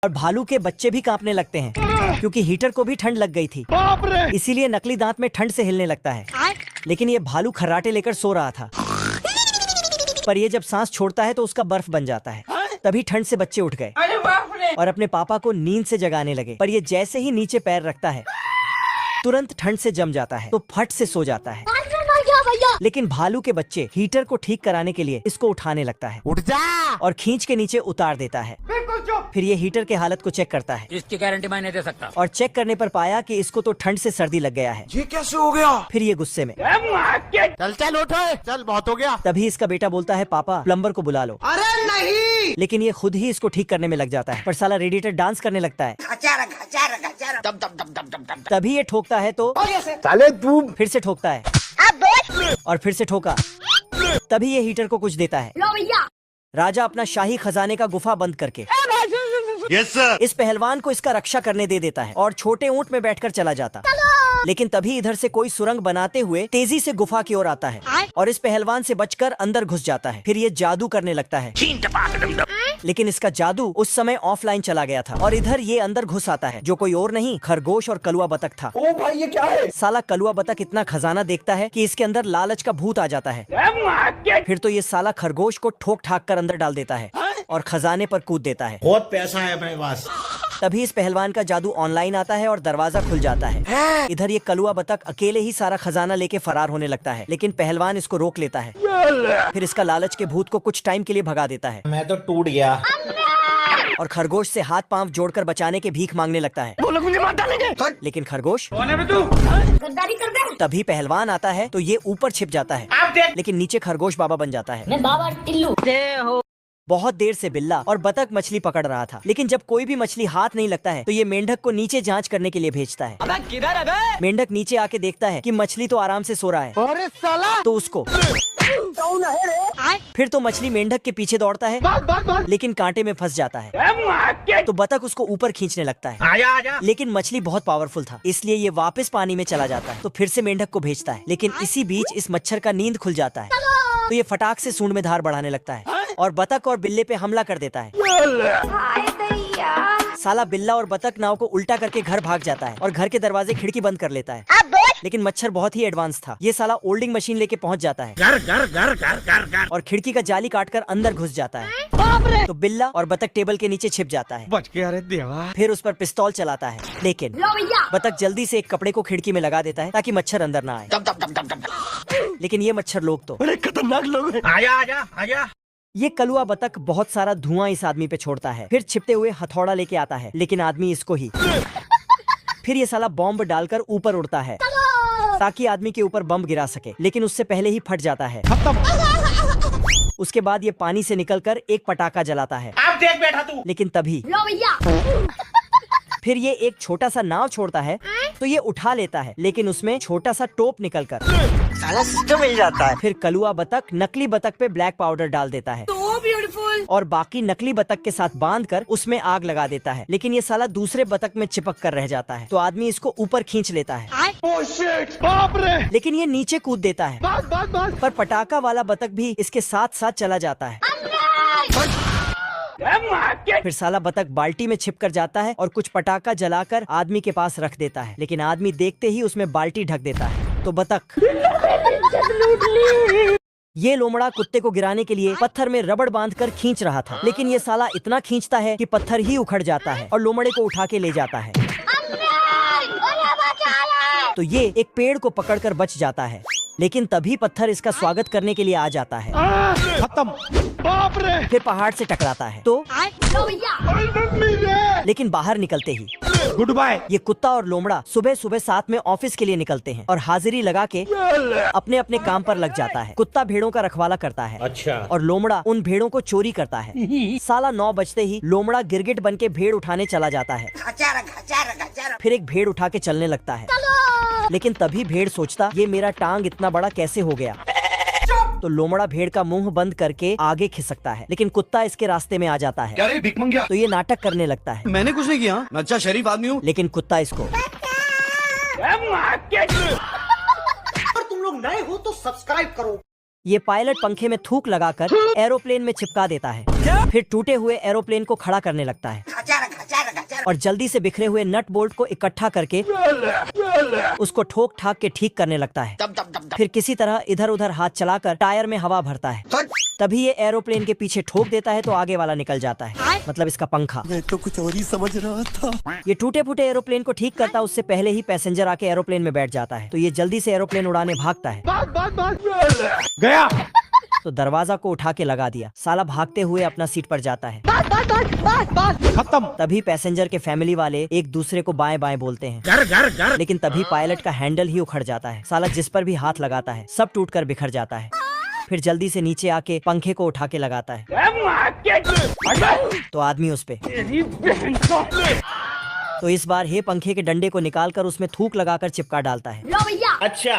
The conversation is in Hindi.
और भालू के बच्चे भी कांपने लगते हैं क्योंकि हीटर को भी ठंड लग गई थी। इसीलिए नकली दांत में ठंड से हिलने लगता है। लेकिन ये भालू खर्राटे लेकर सो रहा था, पर ये जब सांस छोड़ता है तो उसका बर्फ बन जाता है। तभी ठंड से बच्चे उठ गए और अपने पापा को नींद से जगाने लगे, पर ये जैसे ही नीचे पैर रखता है तुरंत ठंड से जम जाता है तो फट से सो जाता है। लेकिन भालू के बच्चे हीटर को ठीक कराने के लिए इसको उठाने लगता है, उठ जा और खींच के नीचे उतार देता है। फिर ये हीटर के हालत को चेक करता है। इसकी गारंटी मैं नहीं दे सकता। और चेक करने पर पाया कि इसको तो ठंड से सर्दी लग गया है। ये कैसे हो गया? फिर ये गुस्से में चल चल उठ, चल बहुत हो गया। तभी इसका बेटा बोलता है, पापा प्लम्बर को बुला लो। अरे नहीं। लेकिन ये खुद ही इसको ठीक करने में लग जाता है, पर साला रेडिएटर डांस करने लगता है। तभी ये ठोकता है तो साले तू फिर से ठोकता है और फिर से ठोका। तभी ये हीटर को कुछ देता है। राजा अपना शाही खजाने का गुफा बंद करके यस सर। इस पहलवान को इसका रक्षा करने दे देता है और छोटे ऊंट में बैठकर चला जाता। लेकिन तभी इधर से कोई सुरंग बनाते हुए तेजी से गुफा की ओर आता है और इस पहलवान से बचकर अंदर घुस जाता है। फिर ये जादू करने लगता है, लेकिन इसका जादू उस समय ऑफलाइन चला गया था और इधर ये अंदर घुस आता है, जो कोई और नहीं खरगोश और कलुआ बतख था। ओ भाई ये क्या है? साला कलुआ बतख इतना खजाना देखता है कि इसके अंदर लालच का भूत आ जाता है। फिर तो ये साला खरगोश को ठोक ठाक कर अंदर डाल देता है और खजाने पर कूद देता है। बहुत पैसा है मेरे पास। तभी इस पहलवान का जादू ऑनलाइन आता है और दरवाजा खुल जाता है। इधर ये कलुआ बतख अकेले ही सारा खजाना लेके फरार होने लगता है, लेकिन पहलवान इसको रोक लेता है। फिर इसका लालच के भूत को कुछ टाइम के लिए भगा देता है मैं तो टूट गया और खरगोश से हाथ पांव जोड़कर बचाने के भीख मांगने लगता है। वो लोग मुझे मार डालेंगे। लेकिन खरगोश तभी पहलवान आता है तो ये ऊपर छिप जाता है, लेकिन नीचे खरगोश बाबा बन जाता है। मैं बाबा टिल्लू। बहुत देर से बिल्ला और बतख मछली पकड़ रहा था, लेकिन जब कोई भी मछली हाथ नहीं लगता है तो ये मेंढक को नीचे जांच करने के लिए भेजता है। अबे किधर है बे? मेंढक नीचे आके देखता है कि मछली तो आराम से सो रहा है, अरे साला तो उसको फिर तो मछली मेंढक के पीछे दौड़ता है, लेकिन कांटे में फंस जाता है तो बतख उसको ऊपर खींचने लगता है। आजा आजा। लेकिन मछली बहुत पावरफुल था, इसलिए ये वापस पानी में चला जाता है। तो फिर से मेंढक को भेजता है, लेकिन इसी बीच इस मच्छर का नींद खुल जाता है तो ये फटाक से सूंड में धार बढ़ाने लगता है और बतख और बिल्ले पे हमला कर देता है। साला बिल्ला और बतख नाव को उल्टा करके घर भाग जाता है और घर के दरवाजे खिड़की बंद कर लेता है। लेकिन मच्छर बहुत ही एडवांस था, ये साला ओल्डिंग मशीन लेके पहुंच जाता है और खिड़की का जाली काटकर अंदर घुस जाता है। तो बिल्ला और बतख टेबल के नीचे छिप जाता है। बच गया रे देवा। फिर उस पर पिस्तौल चलाता है, लेकिन बतख जल्दी से एक कपड़े को खिड़की में लगा देता है ताकि मच्छर अंदर ना आए। लेकिन ये मच्छर लोग तो अरे खतरनाक लोग हैं। आजा आजा आजा। ये कलुआ बतख बहुत सारा धुआं इस आदमी पे छोड़ता है, फिर छिपते हुए हथौड़ा लेके आता है, लेकिन आदमी इसको ही फिर ये साला बॉम्ब डालकर ऊपर उड़ता है ताकि आदमी के ऊपर बम गिरा सके, लेकिन उससे पहले ही फट जाता है। उसके बाद ये पानी से निकलकर एक पटाखा जलाता है। अब देख बैठा तू। लेकिन तभी फिर ये एक छोटा सा नाव छोड़ता है तो ये उठा लेता है, लेकिन उसमें छोटा सा टोप निकलकर साला सिस्टम मिल जाता है। फिर कलुआ बतख नकली बतख पे ब्लैक पाउडर डाल देता है और बाकी नकली बतख के साथ बांधकर उसमें आग लगा देता है, लेकिन ये साला दूसरे बतख में चिपक कर रह जाता है। तो आदमी इसको ऊपर खींच लेता है। ओह शिट, बाप रे। लेकिन ये नीचे कूद देता है, पर पटाखा वाला बतख भी इसके साथ साथ चला जाता है। फिर साला बतख बाल्टी में छिपकर जाता है और कुछ पटाखा जलाकर आदमी के पास रख देता है, लेकिन आदमी देखते ही उसमें बाल्टी ढक देता है। तो बतख ये लोमड़ा कुत्ते को गिराने के लिए पत्थर में रबड़ बांधकर खींच रहा था, लेकिन ये साला इतना खींचता है कि पत्थर ही उखड़ जाता है और लोमड़े को उठा के ले जाता है। तो ये एक पेड़ को पकड़कर बच जाता है, लेकिन तभी पत्थर इसका स्वागत करने के लिए आ जाता है। खत्म। बाप रे। फिर पहाड़ से टकराता है तो लेकिन बाहर निकलते ही गुड बाय। ये कुत्ता और लोमड़ा सुबह सुबह साथ में ऑफिस के लिए निकलते हैं और हाजिरी लगा के अपने अपने काम पर लग जाता है। कुत्ता भेड़ों का रखवाला करता है, अच्छा, और लोमड़ा उन भेड़ों को चोरी करता है। साला 9 बजते ही लोमड़ा गिरगिट बन के भेड़ उठाने चला जाता है। फिर एक भेड़ उठा के चलने लगता है, लेकिन तभी भेड़ सोचता ये मेरा टांग इतना बड़ा कैसे हो गया। तो लोमड़ा भेड़ का मुंह बंद करके आगे खिसकता है, लेकिन कुत्ता इसके रास्ते में आ जाता है। क्या रे भिख मंगिया? तो ये नाटक करने लगता है। मैंने कुछ नहीं किया, मैं अच्छा शरीफ आदमी हूँ। लेकिन कुत्ता इसको अगर तुम लोग नए हो तो सब्सक्राइब करो। ये पायलट पंखे में थूक लगाकर एरोप्लेन में चिपका देता है। फिर टूटे हुए एरोप्लेन को खड़ा करने लगता है और जल्दी से बिखरे हुए नट बोल्ट को इकट्ठा करके उसको ठोक ठाक के ठीक करने लगता है। फिर किसी तरह इधर उधर हाथ चलाकर टायर में हवा भरता है। तभी ये एरोप्लेन के पीछे ठोक देता है तो आगे वाला निकल जाता है, मतलब इसका पंखा। मैं तो कुछ और ही समझ रहा था। ये टूटे फूटे एरोप्लेन को ठीक करता उससे पहले ही पैसेंजर आके एरोप्लेन में बैठ जाता है, तो ये जल्दी से एरोप्लेन उड़ाने भागता है। गया। तो दरवाजा को उठा के लगा दिया। साला भागते हुए अपना सीट पर जाता है। खत्म। तभी पैसेंजर के फैमिली वाले एक दूसरे को बाएं बाएं बोलते हैं। घर लेकिन तभी पायलट का हैंडल ही उखड़ जाता है। साला जिस पर भी हाथ लगाता है सब टूटकर बिखर जाता है। फिर जल्दी से नीचे आके पंखे को उठा के लगाता है तो आदमी उस पे। तो इस बार हे पंखे के डंडे को निकालकर उसमें थूक लगाकर चिपका डालता है। अच्छा